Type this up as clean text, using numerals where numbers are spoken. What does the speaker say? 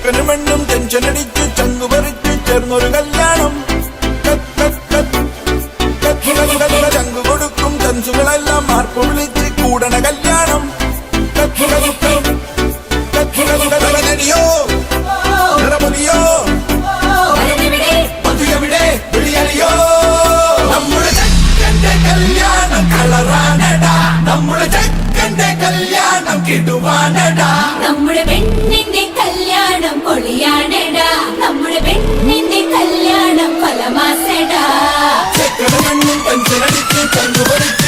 ചെക്കനും പെണ്ണും ടെൻഷനടിച്ച് ചങ്കുപറിച്ച് ചേർന്നൊരു കല്യാണം. ചങ്കു കൊടുക്കും ചൻസുകളെല്ലാം മാർപ്പ് വിളിച്ച് കൂടണ കല്യാണം. ോ നിറമൊലിയോ മധുരവിടെ വിളിയറിയോ നമ്മുടെ ചെക്കന്റെ കല്യാണം കളറാനടാ. നമ്മുടെ ചെക്കന്റെ കല്യാണം കിടുവാനടാ. നമ്മുടെ പെണ്ണിന്റെ കല്യാണം പൊളിയാനടാ. നമ്മുടെ പെണ്ണിന്റെ കല്യാണം കൊലമാസടാ. ചെക്കനും പെണ്ണും പെൻഷനടിച്ച് ചങ്കുപറിച്ച്